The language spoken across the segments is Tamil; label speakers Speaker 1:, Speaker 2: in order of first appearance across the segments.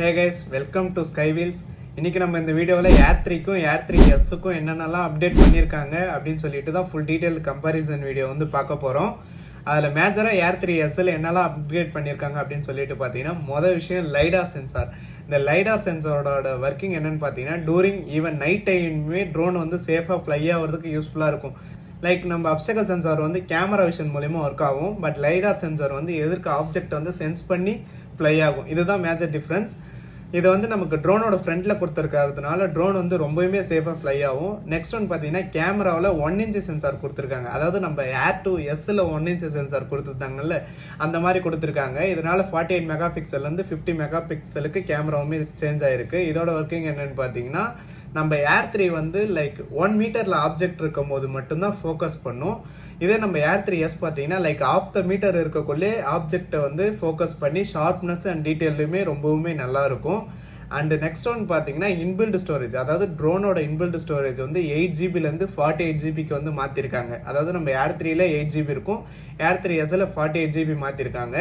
Speaker 1: Hey guys, welcome to sky wheels. இன்றைக்கி நம்ம இந்த வீடியோவில் ஏர் 3க்கும் ஏர் 3Sக்கும் என்னென்னலாம் அப்டேட் பண்ணியிருக்காங்க அப்படின்னு சொல்லிட்டு தான் ஃபுல் டீட்டெயில் கம்பேரிசன் வீடியோ வந்து பார்க்க போகிறோம். அதில் மேஜராக ஏர் 3Sல என்னெல்லாம் அப்டேட் பண்ணியிருக்காங்க அப்படின்னு சொல்லிட்டு பார்த்தீங்கன்னா, மொதல் விஷயம் லைடார் சென்சார். இந்த லைடார் சென்சாரோட ஒர்க்கிங் என்னென்னு பார்த்தீங்கன்னா, டூரிங் ஈவன் நைட் டைமுமே ட்ரோன் வந்து சேஃபாக ஃப்ளை ஆகிறதுக்கு யூஸ்ஃபுல்லாக இருக்கும். லைக் நம்ம அப்ஸ்டக்கல் சென்சார் வந்து கேமரா விஷன் மூலிமா ஒர்க் ஆகும். பட் லைடார் சென்சார் வந்து எதிர்க்க ஆப்ஜெக்ட் வந்து சென்ஸ் பண்ணி ஃப்ளை ஆகும். இதுதான் மேஜர் டிஃப்ரென்ஸ். இதை வந்து நமக்கு ட்ரோனோட ஃப்ரண்ட்டில் கொடுத்துருக்கிறதுனால ட்ரோன் வந்து ரொம்பவுமே சேஃபாக ஃப்ளை ஆகும். நெக்ஸ்ட் ஒன் பார்த்தீங்கன்னா, கேமராவில் 1 inch சென்சார் கொடுத்துருக்காங்க. அதாவது நம்ம ஏர் 2Sல 1 inch சென்சார் கொடுத்துருந்தாங்கல்ல, அந்த மாதிரி கொடுத்துருக்காங்க. இதனால் 48 மெகா பிக்சல்லேருந்து 50 மெகா பிக்சலுக்கு கேமராவுமே சேஞ்ச் ஆகிருக்கு. இதோட ஒர்க்கிங் என்னென்னு பார்த்தீங்கன்னா, நம்ம ஏர் 3 வந்து லைக் 1 மீட்டரில் ஆப்ஜெக்ட் இருக்கும் போது மட்டும்தான் ஃபோக்கஸ் பண்ணும். இதே நம்ம ஏர் 3S பார்த்தீங்கன்னா, லைக் ஆஃப் த மீட்டர் இருக்கக்குள்ளே ஆப்ஜெக்டை வந்து ஃபோக்கஸ் பண்ணி ஷார்ப்னஸ் அண்ட் டீட்டெயிலுமே ரொம்பவுமே நல்லா இருக்கும். அண்ட் நெக்ஸ்ட் ஒன் பார்த்தீங்கன்னா, இன்பில்ட் ஸ்டோரேஜ். அதாவது ட்ரோனோட இன்பில்ட் ஸ்டோரேஜ் வந்து 8GB 48GB வந்து மாற்றிருக்காங்க. அதாவது நம்ம ஏர் 3ல 8GB இருக்கும், ஏர் 3Sல 48GB மாற்றிருக்காங்க.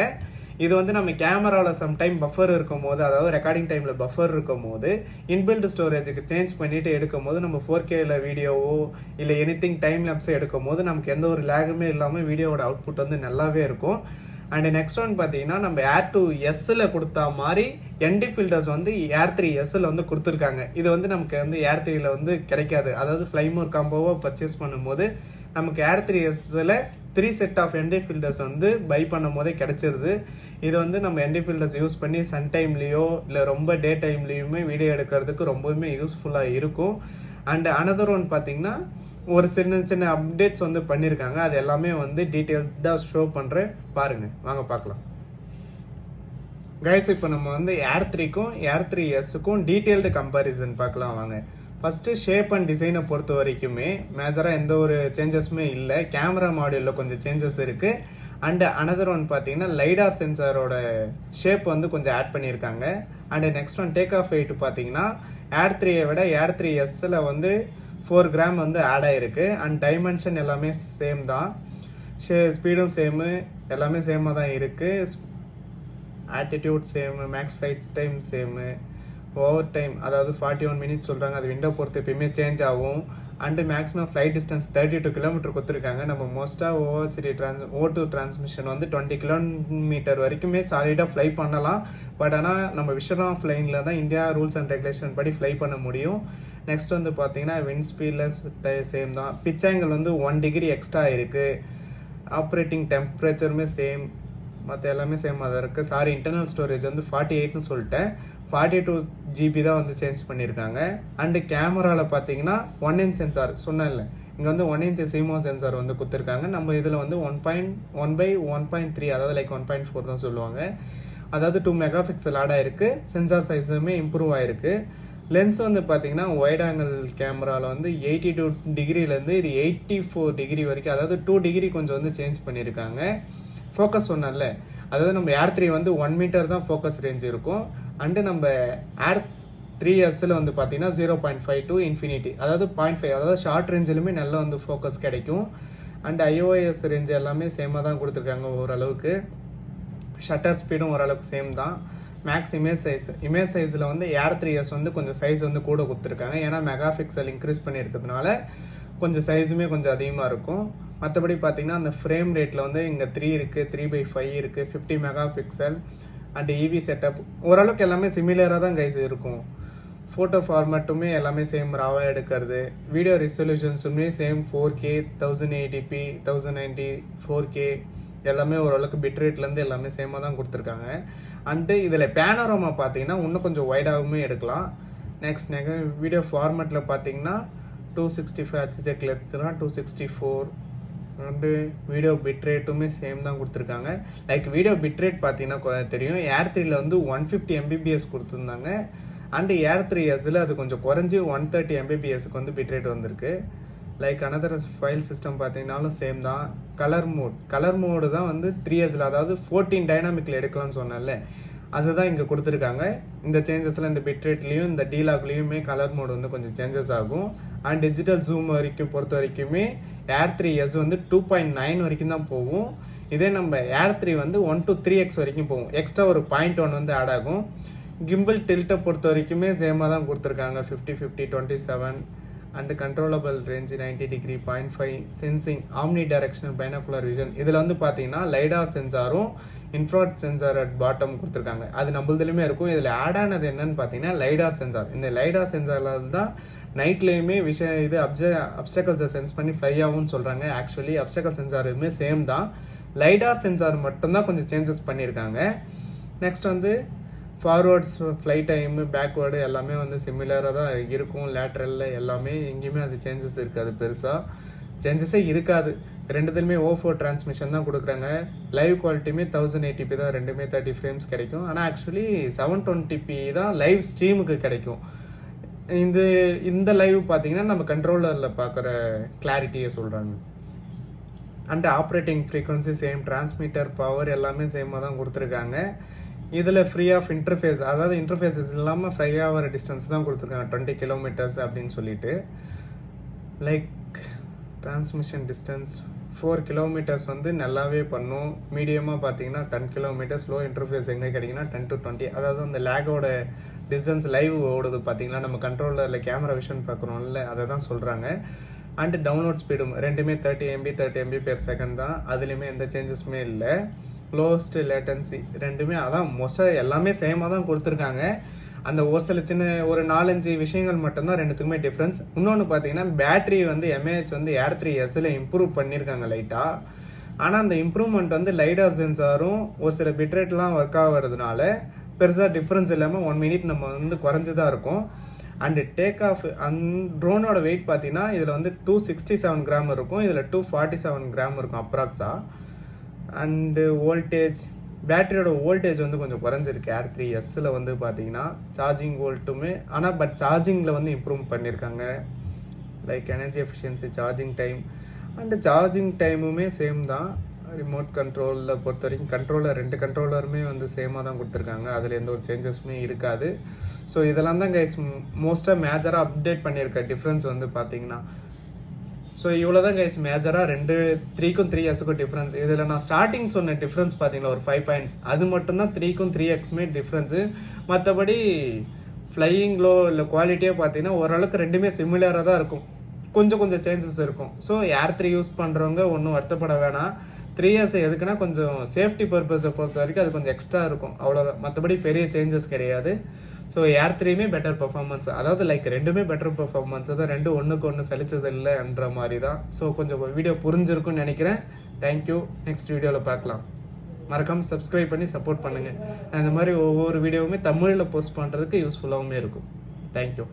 Speaker 1: இது வந்து நம்ம கேமராவில் சம்டைம் பஃபர் இருக்கும் போது, அதாவது ரெக்கார்டிங் டைமில் பஃபர் இருக்கும் போது இன்பில்ட் ஸ்டோரேஜுக்கு சேஞ்ச் பண்ணிவிட்டு எடுக்கும் போது, நம்ம 4Kல வீடியோவோ இல்லை எனிதிங் டைம் லேப்ஸோ எடுக்கும் போது நமக்கு எந்த ஒரு லேகுமே இல்லாமல் வீடியோவோட அவுட்புட் வந்து நல்லாவே இருக்கும். அண்ட் நெக்ஸ்ட் ஒன் பார்த்தீங்கன்னா, நம்ம ஏர் 2Sல கொடுத்தா மாதிரி என்டி ஃபில்டர்ஸ் வந்து ஏர் 3Sல வந்து கொடுத்துருக்காங்க. இது வந்து நமக்கு வந்து ஏர் 3ல வந்து கிடைக்காது. அதாவது ஃப்ளைமோர் காம்போவை பர்ச்சேஸ் பண்ணும்போது நமக்கு ஏர் 3Sல 3 செட் ஆஃப் என்டி ஃபில்டர்ஸ் வந்து பை பண்ணும் போதே கிடச்சிருது. இது வந்து நம்ம என்டி ஃபில்டர்ஸ் யூஸ் பண்ணி சன் டைம்லேயோ இல்லை ரொம்ப டே டைம்லேயுமே வீடியோ எடுக்கிறதுக்கு ரொம்பவுமே யூஸ்ஃபுல்லாக இருக்கும். அண்ட் அனதர் ஒன் பார்த்திங்கன்னா, ஒரு சின்ன சின்ன அப்டேட்ஸ் வந்து பண்ணியிருக்காங்க. அது எல்லாமே வந்து டீட்டெயில்டாக ஷோ பண்ணுறேன், பாருங்கள், வாங்க பார்க்கலாம். கைஸ், இப்போ நம்ம வந்து ஏர் 3க்கும் ஏர் 3Sக்கும் டீட்டெயில்டு கம்பேரிசன் பார்க்கலாம் வாங்க. ஃபஸ்ட்டு ஷேப் அண்ட் டிசைனை பொறுத்த வரைக்குமே மேஜராக எந்த ஒரு சேஞ்சஸுமே இல்லை. கேமரா மாடியூலில் கொஞ்சம் சேஞ்சஸ் இருக்குது. அண்டு அனதர் ஒன் பார்த்தீங்கன்னா, லைடார் சென்சாரோட ஷேப் வந்து கொஞ்சம் ஆட் பண்ணியிருக்காங்க. And next one take off weight பார்த்தீங்கன்னா, ஏர் 3யை விட ஏர் 3Sல வந்து 4 கிராம் வந்து ஆட் ஆகிருக்கு. அண்ட் டைமென்ஷன் எல்லாமே சேம் தான், ஸ்பீடும் சேமு, எல்லாமே சேமாக தான் இருக்குது. Attitude same, max flight time same, over time அதாவது 41 மினிட்ஸ் சொல்கிறாங்க. அது விண்டோ பொறுத்து எப்பயுமே சேஞ்ச் ஆகும். And maximum flight distance 32 kilometre கொடுத்துருக்காங்க. நம்ம மோஸ்ட்டாக O2 டிரான்ஸ்மிஷன் வந்து 20 கிலோமீட்டர் வரைக்குமே சாலிடாக ஃப்ளை பண்ணலாம். பட் ஆனால் நம்ம விஷன் ஆஃப் லைனில் தான் இந்தியா ரூல்ஸ் அண்ட் ரெகுலேஷன் படி ஃப்ளை பண்ண முடியும். நெக்ஸ்ட் வந்து பார்த்தீங்கன்னா, விண்ட் ஸ்பீடில் சேம் தான். பிச் ஆங்கிள் வந்து 1 டிகிரி எக்ஸ்ட்ரா இருக்குது. ஆப்ரேட்டிங் டெம்பரேச்சருமே சேம், மற்ற எல்லாமே சேமாக தான் இருக்குது. சாரி, இன்டர்னல் ஸ்டோரேஜ் வந்து 48ன்னு சொல்லிட்டேன், 42GB தான் வந்து சேஞ்ச் பண்ணியிருக்காங்க. அண்டு கேமராவில் பார்த்தீங்கன்னா 1 inch சென்சார் சொன்னேன்ல, இங்கே வந்து 1 inch சிமோ சென்சார் வந்து கொடுத்துருக்காங்க. நம்ம இதில் வந்து 1.1/1.3 அதாவது லைக் 1.4 தான் சொல்லுவாங்க. அதாவது 2 மெகா பிக்சல் ஆட் ஆகிருக்கு. சென்சார் சைஸுமே இம்ப்ரூவ் ஆகிருக்கு. லென்ஸ் வந்து பார்த்தீங்கன்னா, வைட் ஆங்கிள் கேமராவில் வந்து 82 டிகிரிலேருந்து இது 84 டிகிரி வரைக்கும், அதாவது 2 டிகிரி கொஞ்சம் வந்து சேஞ்ச் பண்ணியிருக்காங்க. ஃபோக்கஸ் சொன்னால, அதாவது நம்ம ஏர் 3 வந்து 1 மீட்டர் தான் ஃபோக்கஸ் ரேஞ்ச் இருக்கும். அண்டு நம்ம ஏர் 3Sல வந்து பார்த்தீங்கன்னா 0.5 to infinity, அதாவது 0.5, அதாவது ஷார்ட் ரேஞ்சிலுமே நல்லா வந்து ஃபோக்கஸ் கிடைக்கும். அண்ட் iOS ரேஞ்ச் எல்லாமே சேமாக தான் கொடுத்துருக்காங்க ஓரளவுக்கு. ஷட்டர் ஸ்பீடும் ஓரளவுக்கு சேம் தான். மேக்ஸ் இமேஜ் சைஸில் வந்து ஏர் 3S வந்து கொஞ்சம் சைஸ் வந்து கூட கொடுத்துருக்காங்க. ஏன்னா மெகா பிக்சல் இன்க்ரீஸ் பண்ணியிருக்கிறதுனால கொஞ்சம் சைஸுமே கொஞ்சம் அதிகமாக இருக்கும். மற்றபடி பார்த்திங்கன்னா, அந்த ஃப்ரேம் ரேட்டில் வந்து இங்கே 3 இருக்குது, 3/5 இருக்குது, 50 mega pixel and EV setup ஓரளவுக்கு எல்லாமே சிமிலராக தான் கைஸ் இருக்கும். ஃபோட்டோ ஃபார்மேட்டுமே எல்லாமே சேம், ராவாக எடுக்கிறது. Video ரெசல்யூஷன்ஸுமே same, 4K, 1080p, 1090, 4K எல்லாமே ஓரளவுக்கு பிட்ரேட்லேருந்து எல்லாமே சேமாக தான் கொடுத்துருக்காங்க. அண்டு இதில் பேனோராமா பார்த்தீங்கன்னா இன்னும் கொஞ்சம் வைடாகவுமே எடுக்கலாம். நெக்ஸ்ட் வீடியோ ஃபார்மேட்டில் பார்த்தீங்கன்னா 265 HZல எடுத்துனா 264. அண்டு வீடியோ பிட்ரேட்டுமே சேம் தான் கொடுத்துருக்காங்க. லைக் வீடியோ பிட்ரேட் பார்த்தீங்கன்னா தெரியும், ஏர் 3ல வந்து 150 mbps கொடுத்துருந்தாங்க. அண்டு ஏர் 3Sல அது கொஞ்சம் குறைஞ்சி 130 mbpsக்கு வந்து பிட்ரேட் வந்திருக்கு. லைக் அனதர் ஃபைல் சிஸ்டம் பார்த்தீங்கன்னாலும் சேம் தான். கலர் மோடு தான் வந்து 3Sல, அதாவது 14 டைனாமிக்கில் எடுக்கலாம்னு சொன்னால அதுதான் இங்கே கொடுத்துருக்காங்க. இந்த சேஞ்சஸில் இந்த பிட்ரேட்லேயும் இந்த டீலாக்லேயுமே கலர் மோடு வந்து கொஞ்சம் சேஞ்சஸ் ஆகும். அண்ட் டிஜிட்டல் ஜூம் பொறுத்த வரைக்குமே ஏர் 3S வந்து 2.9 வரைக்கும் தான் போகும். இதே நம்ம ஏர் 3 வந்து 1 to 3x வரைக்கும் போகும். எக்ஸ்ட்ரா ஒரு 0.1 வந்து ஆட் ஆகும். கிம்பிள் டில்ட்டை பொறுத்த வரைக்குமே சேமாக தான் கொடுத்துருக்காங்க. 50-50-27 and controllable range 90 degree 0.5 sensing omnidirectional binocular vision. இதில் வந்து பார்த்தீங்கன்னா லைடார் சென்சாரும் இன்ஃப்ராட் சென்சார் அட் பாட்டம் கொடுத்துருக்காங்க. அது நம்மளதுலையுமே இருக்கும். இதில் ஆட் ஆனது என்னன்னு பார்த்தீங்கன்னா லைடார் சென்சார். இந்த லைடார் சென்சாரில் தான் நைட்லேயுமே இது அப்சக்கல்ஸை சென்ஸ் பண்ணி ஃப்ளை ஆகும்னு சொல்கிறாங்க. ஆக்சுவலி அப்சக்கல் சென்சாருமே சேம் தான். லைடார் சென்சார் மட்டும்தான் கொஞ்சம் சேஞ்சஸ் பண்ணியிருக்காங்க. நெக்ஸ்ட் வந்து ஃபார்வர்ட்ஸ் ஃப்ளைட் டைமு பேக்வேர்டு எல்லாமே வந்து சிமிலராக தான் இருக்கும். லேட்ரலில் எல்லாமே எங்கேயுமே அது சேஞ்சஸ் இருக்காது, பெருசாக சேஞ்சஸே இருக்காது. ரெண்டுத்துலையுமே O4 டிரான்ஸ்மிஷன் தான் கொடுக்குறாங்க. லைவ் குவாலிட்டியுமே 1080p தான், ரெண்டுமே 30 ஃப்ரேம்ஸ் கிடைக்கும். ஆனால் ஆக்சுவலி 720p தான் லைவ் ஸ்ட்ரீமுக்கு கிடைக்கும். இந்த லைவ் பார்த்தீங்கன்னா நம்ம கண்ட்ரோலரில் பார்க்குற கிளாரிட்டியை சொல்கிறாங்க. And operating frequency same, transmitter power எல்லாமே சேமாக தான் கொடுத்துருக்காங்க. இதில் ஃப்ரீ ஆஃப் இன்டர்ஃபேஸ், அதாவது இன்டர்ஃபேஸஸ் இல்லாமல் ஃப்ரீ ஆகிற டிஸ்டன்ஸ் தான் கொடுத்துருக்காங்க 20 கிலோமீட்டர்ஸ் அப்படின்னு சொல்லிட்டு. லைக் டிரான்ஸ்மிஷன் டிஸ்டன்ஸ் 4 கிலோமீட்டர்ஸ் வந்து நல்லாவே பண்ணும். மீடியமாக பார்த்தீங்கன்னா 10 கிலோமீட்டர்ஸ். லோ இன்டர்ஃபேஸ் எங்கே கிடைக்குன்னா 10 to 20. அதாவது அந்த லேகோட டிஸ்டன்ஸ் லைவ் ஓடுது பார்த்தீங்களா, நம்ம கண்ட்ரோலரில் கேமரா விஷன் பார்க்குறோம்ல, அதை தான் சொல்கிறாங்க. அண்டு டவுன்லோட் ஸ்பீடும் ரெண்டுமே 30 MB/s தான். அதுலேயுமே எந்த சேஞ்சஸுமே இல்லை. லோஸ்ட் லேட்டன்சி ரெண்டுமே அதான் எல்லாமே சேமாக தான் கொடுத்துருக்காங்க. அந்த ஒரு சில ஒரு 4-5 விஷயங்கள் மட்டும்தான் ரெண்டுத்துக்குமே டிஃப்ரென்ஸ். இன்னொன்று பார்த்தீங்கன்னா பேட்ரி வந்து MAH வந்து Air 3Sல இம்ப்ரூவ் பண்ணியிருக்காங்க லைட்டாக. ஆனால் அந்த இம்ப்ரூவ்மெண்ட் வந்து லைடார் சென்சாரும் ஒரு சில பிட்ரேட்லாம் ஒர்க் ஆகிறதுனால பெருசாக டிஃப்ரென்ஸ் இல்லாமல் 1 minute நம்ம வந்து குறைஞ்சி தான் இருக்கும். அண்டு டேக் ஆஃப் ட்ரோனோட வெயிட் பார்த்தீங்கன்னா இதில் வந்து 267 கிராம் இருக்கும், இதில் 247 கிராம் இருக்கும் அப்ராக்ஸாக. அண்டு வோல்டேஜ், பேட்டரியோட வோல்டேஜ் வந்து கொஞ்சம் குறைஞ்சிருக்கு Air 3Sல வந்து பார்த்தீங்கன்னா. சார்ஜிங் வோல்ட்டுமே ஆனால் பட் சார்ஜிங்கில் வந்து இம்ப்ரூவ் பண்ணியிருக்காங்க. Like energy efficiency, charging time and charging டைமுமே சேம் தான். ரிமோட் கண்ட்ரோலில் பொறுத்த வரைக்கும் கண்ட்ரோலர் 2 கண்ட்ரோலருமே வந்து சேமாக தான் கொடுத்துருக்காங்க. அதில் எந்த ஒரு சேஞ்சஸுமே இருக்காது. ஸோ இதெல்லாம் தான் கைஸ் மோஸ்ட்டாக மேஜராக அப்டேட் பண்ணியிருக்க டிஃப்ரென்ஸ் வந்து பார்த்தீங்கன்னா. ஸோ இவ்வளோ தான் கைஸ் மேஜராக 3க்கும் 3Sக்கும் டிஃப்ரென்ஸ். இதில் நான் ஸ்டார்டிங் சொன்ன டிஃப்ரென்ஸ் பார்த்தீங்களா ஒரு 5 பாயிண்ட்ஸ், அது மட்டும்தான் 3க்கும் 3Xமே டிஃப்ரென்ஸு. மற்றபடி ஃப்ளையிங்லோ இல்லை குவாலிட்டியாக பார்த்தீங்கன்னா ஓரளவுக்கு ரெண்டுமே சிமிலராக தான் இருக்கும். கொஞ்சம் சேஞ்சஸ் இருக்கும். ஸோ Air 3 யூஸ் பண்ணுறவங்க ஒன்றும் வருத்தப்பட வேணாம். 3S எதுக்குன்னா கொஞ்சம் சேஃப்டி பர்பஸை பொறுத்த வரைக்கும் அது கொஞ்சம் எக்ஸ்ட்ரா இருக்கும், அவ்வளோதான். மற்றபடி பெரிய சேஞ்சஸ் கிடையாது. ஸோ Air 3மே பெட்டர் பர்ஃபார்மன்ஸ், அதாவது லைக் ரெண்டுமே பெட்டர் பர்ஃபார்மன்ஸ் தான். ரெண்டும் ஒன்றுக்கு ஒன்று சலிச்சது இல்லைன்ற மாதிரி தான். ஸோ கொஞ்சம் வீடியோ புரிஞ்சிருக்குன்னு நினைக்கிறேன். தேங்க்யூ. நெக்ஸ்ட் வீடியோவில் பார்க்கலாம். மறக்காமல் சப்ஸ்கிரைப் பண்ணி சப்போர்ட் பண்ணுங்கள். அந்த மாதிரி ஒவ்வொரு வீடியோவுமே தமிழில் போஸ்ட் பண்ணுறதுக்கு யூஸ்ஃபுல்லாகவுமே இருக்கும். தேங்க்யூ.